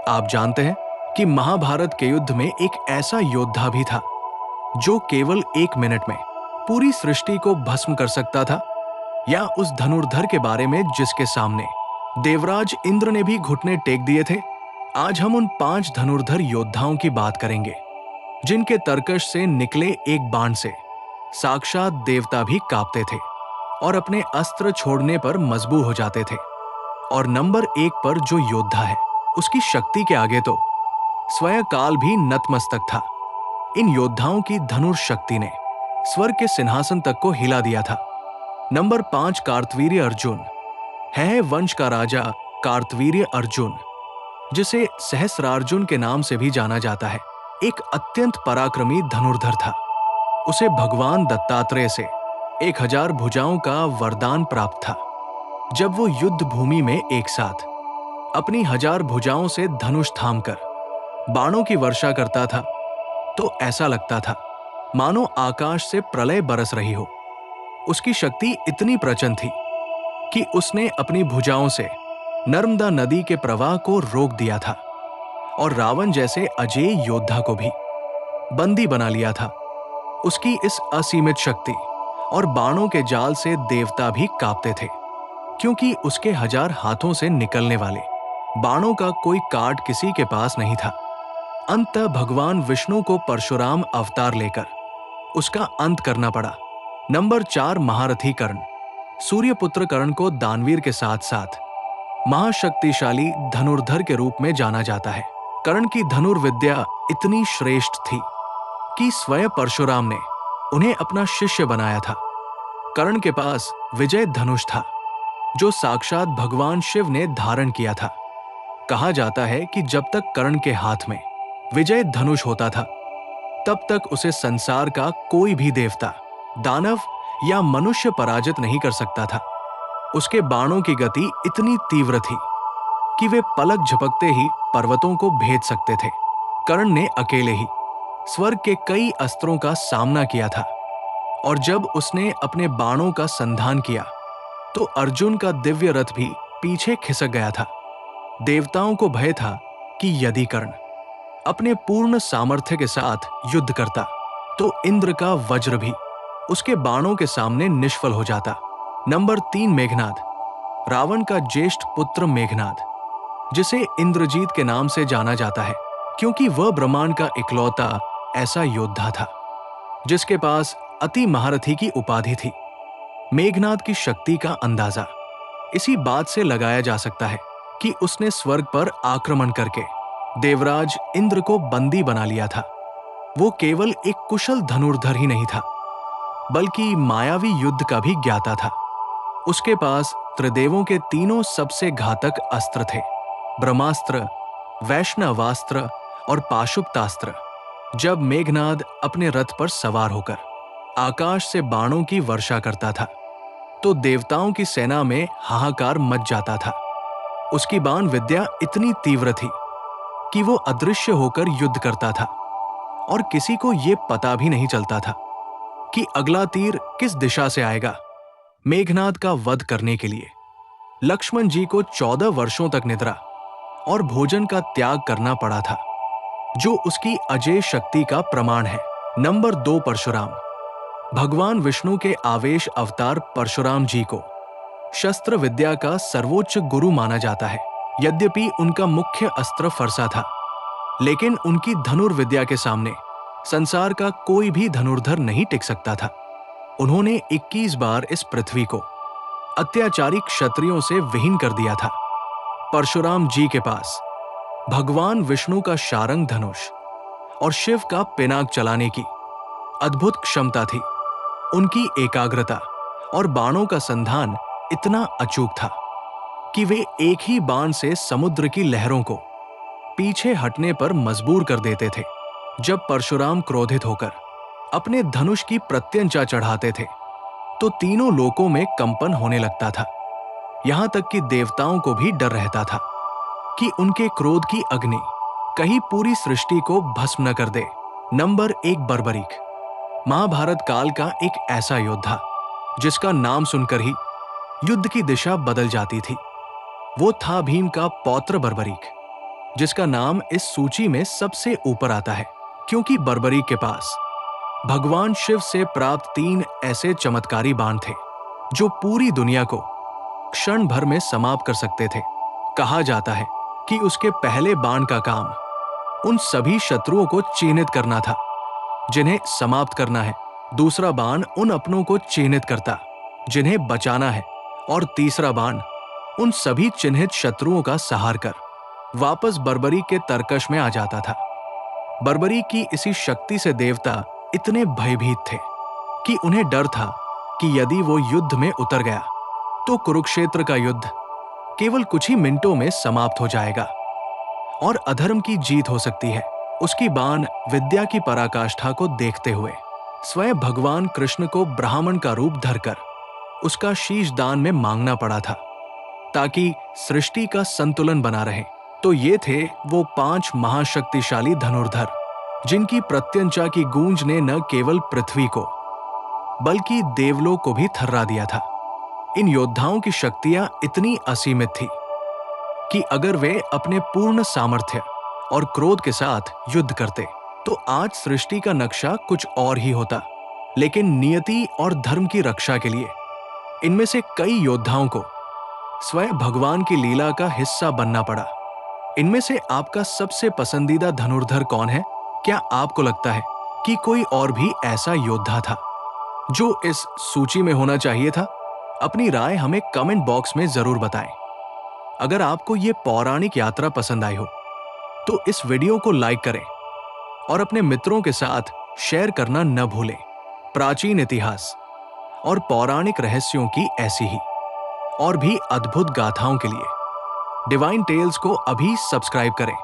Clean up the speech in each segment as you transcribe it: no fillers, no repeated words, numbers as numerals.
आप जानते हैं कि महाभारत के युद्ध में एक ऐसा योद्धा भी था जो केवल 1 मिनट में पूरी सृष्टि को भस्म कर सकता था, या उस धनुर्धर के बारे में जिसके सामने देवराज इंद्र ने भी घुटने टेक दिए थे। आज हम उन 5 धनुर्धर योद्धाओं की बात करेंगे जिनके तरकश से निकले एक बाण से साक्षात देवता भी कांपते थे और अपने अस्त्र छोड़ने पर मजबूर हो जाते थे। और नंबर 1 पर जो योद्धा है, उसकी शक्ति के आगे तो स्वयं काल भी नतमस्तक था। इन योद्धाओं की धनुष शक्ति ने स्वर्ग के सिंहासन तक को हिला दिया था। नंबर 5 कार्तवीर्य अर्जुन है वंश का राजा कार्तवीर्य अर्जुन, जिसे सहस्रार्जुन के नाम से भी जाना जाता है। एक अत्यंत पराक्रमी धनुर्धर था। उसे भगवान दत्तात्रेय से 1000 भुजाओं का वरदान प्राप्त था। जब वो युद्ध भूमि में एक साथ अपनी 1000 भुजाओं से धनुष थामकर बाणों की वर्षा करता था तो ऐसा लगता था मानो आकाश से प्रलय बरस रही हो। उसकी शक्ति इतनी प्रचंड थी कि उसने अपनी भुजाओं से नर्मदा नदी के प्रवाह को रोक दिया था और रावण जैसे अजेय योद्धा को भी बंदी बना लिया था। उसकी इस असीमित शक्ति और बाणों के जाल से देवता भी कांपते थे, क्योंकि उसके 1000 हाथों से निकलने वाले बाणों का कोई काट किसी के पास नहीं था। अंततः भगवान विष्णु को परशुराम अवतार लेकर उसका अंत करना पड़ा। नंबर 4 महारथी कर्ण। सूर्यपुत्र कर्ण को दानवीर के साथ साथ महाशक्तिशाली धनुर्धर के रूप में जाना जाता है। कर्ण की धनुर्विद्या इतनी श्रेष्ठ थी कि स्वयं परशुराम ने उन्हें अपना शिष्य बनाया था। कर्ण के पास विजय धनुष था जो साक्षात भगवान शिव ने धारण किया था। कहा जाता है कि जब तक कर्ण के हाथ में विजय धनुष होता था तब तक उसे संसार का कोई भी देवता, दानव या मनुष्य पराजित नहीं कर सकता था। उसके बाणों की गति इतनी तीव्र थी कि वे पलक झपकते ही पर्वतों को भेद सकते थे। कर्ण ने अकेले ही स्वर्ग के कई अस्त्रों का सामना किया था, और जब उसने अपने बाणों का संधान किया तो अर्जुन का दिव्य रथ भी पीछे खिसक गया था। देवताओं को भय था कि यदि कर्ण अपने पूर्ण सामर्थ्य के साथ युद्ध करता तो इंद्र का वज्र भी उसके बाणों के सामने निष्फल हो जाता। नंबर 3 मेघनाद। रावण का ज्येष्ठ पुत्र मेघनाद, जिसे इंद्रजीत के नाम से जाना जाता है क्योंकि वह ब्रह्मांड का इकलौता ऐसा योद्धा था जिसके पास अति महारथी की उपाधि थी। मेघनाद की शक्ति का अंदाजा इसी बात से लगाया जा सकता है कि उसने स्वर्ग पर आक्रमण करके देवराज इंद्र को बंदी बना लिया था। वो केवल एक कुशल धनुर्धर ही नहीं था, बल्कि मायावी युद्ध का भी ज्ञाता था। उसके पास त्रिदेवों के तीनों सबसे घातक अस्त्र थे, ब्रह्मास्त्र, वैष्णवास्त्र और पाशुपतास्त्र। जब मेघनाद अपने रथ पर सवार होकर आकाश से बाणों की वर्षा करता था तो देवताओं की सेना में हाहाकार मच जाता था। उसकी बाण विद्या इतनी तीव्र थी कि वो अदृश्य होकर युद्ध करता था और किसी को ये पता भी नहीं चलता था कि अगला तीर किस दिशा से आएगा। मेघनाद का वध करने के लिए लक्ष्मण जी को 14 वर्षों तक निद्रा और भोजन का त्याग करना पड़ा था, जो उसकी अजेय शक्ति का प्रमाण है। नंबर 2 परशुराम। भगवान विष्णु के आवेश अवतार परशुराम जी को शस्त्र विद्या का सर्वोच्च गुरु माना जाता है। यद्यपि उनका मुख्य अस्त्र फरसा था, लेकिन उनकी धनुर्विद्या के सामने संसार का कोई भी धनुर्धर नहीं टिक सकता था। उन्होंने 21 बार इस पृथ्वी को अत्याचारी क्षत्रियों से विहीन कर दिया था। परशुराम जी के पास भगवान विष्णु का शारंग धनुष और शिव का पिनाक चलाने की अद्भुत क्षमता थी। उनकी एकाग्रता और बाणों का संधान इतना अचूक था कि वे एक ही बाण से समुद्र की लहरों को पीछे हटने पर मजबूर कर देते थे। जब परशुराम क्रोधित होकर अपने धनुष की प्रत्यंचा चढ़ाते थे तो तीनों लोकों में कंपन होने लगता था। यहां तक कि देवताओं को भी डर रहता था कि उनके क्रोध की अग्नि कहीं पूरी सृष्टि को भस्म न कर दे। नंबर 1 बर्बरीक। महाभारत काल का एक ऐसा योद्धा जिसका नाम सुनकर ही युद्ध की दिशा बदल जाती थी। वो था भीम का पौत्र बर्बरीक। जिसका नाम इस सूची में सबसे ऊपर आता है, क्योंकि बर्बरी के पास भगवान शिव से प्राप्त 3 ऐसे चमत्कारी बाण थे जो पूरी दुनिया को क्षण भर में समाप्त कर सकते थे। कहा जाता है कि उसके पहले बाण का काम उन सभी शत्रुओं को चिन्हित करना था जिन्हें समाप्त करना है, दूसरा बाण उन अपनों को चिन्हित करता जिन्हें बचाना है, और तीसरा बाण उन सभी चिन्हित शत्रुओं का संहार कर वापस बर्बरी के तरकश में आ जाता था। बर्बरी की इसी शक्ति से देवता इतने भयभीत थे कि उन्हें डर था कि यदि वो युद्ध में उतर गया तो कुरुक्षेत्र का युद्ध केवल कुछ ही मिनटों में समाप्त हो जाएगा और अधर्म की जीत हो सकती है। उसकी बाण विद्या की पराकाष्ठा को देखते हुए स्वयं भगवान कृष्ण को ब्राह्मण का रूप धरकर उसका शीश दान में मांगना पड़ा था ताकि सृष्टि का संतुलन बना रहे। तो ये थे वो 5 महाशक्तिशाली धनुर्धर जिनकी प्रत्यंचा की गूंज ने न केवल पृथ्वी को बल्कि देवलोक को भी थर्रा दिया था। इन योद्धाओं की शक्तियां इतनी असीमित थी कि अगर वे अपने पूर्ण सामर्थ्य और क्रोध के साथ युद्ध करते तो आज सृष्टि का नक्शा कुछ और ही होता। लेकिन नियति और धर्म की रक्षा के लिए इनमें से कई योद्धाओं को स्वयं भगवान की लीला का हिस्सा बनना पड़ा। इनमें से आपका सबसे पसंदीदा धनुर्धर कौन है? क्या आपको लगता है कि कोई और भी ऐसा योद्धा था जो इस सूची में होना चाहिए था? अपनी राय हमें कमेंट बॉक्स में जरूर बताएं। अगर आपको ये पौराणिक यात्रा पसंद आई हो तो इस वीडियो को लाइक करें और अपने मित्रों के साथ शेयर करना न भूलें। प्राचीन इतिहास और पौराणिक रहस्यों की ऐसी ही और भी अद्भुत गाथाओं के लिए डिवाइन टेल्स को अभी सब्सक्राइब करें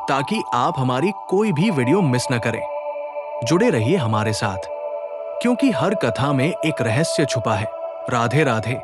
ताकि आप हमारी कोई भी वीडियो मिस न करें। जुड़े रहिए हमारे साथ, क्योंकि हर कथा में एक रहस्य छुपा है। राधे राधे।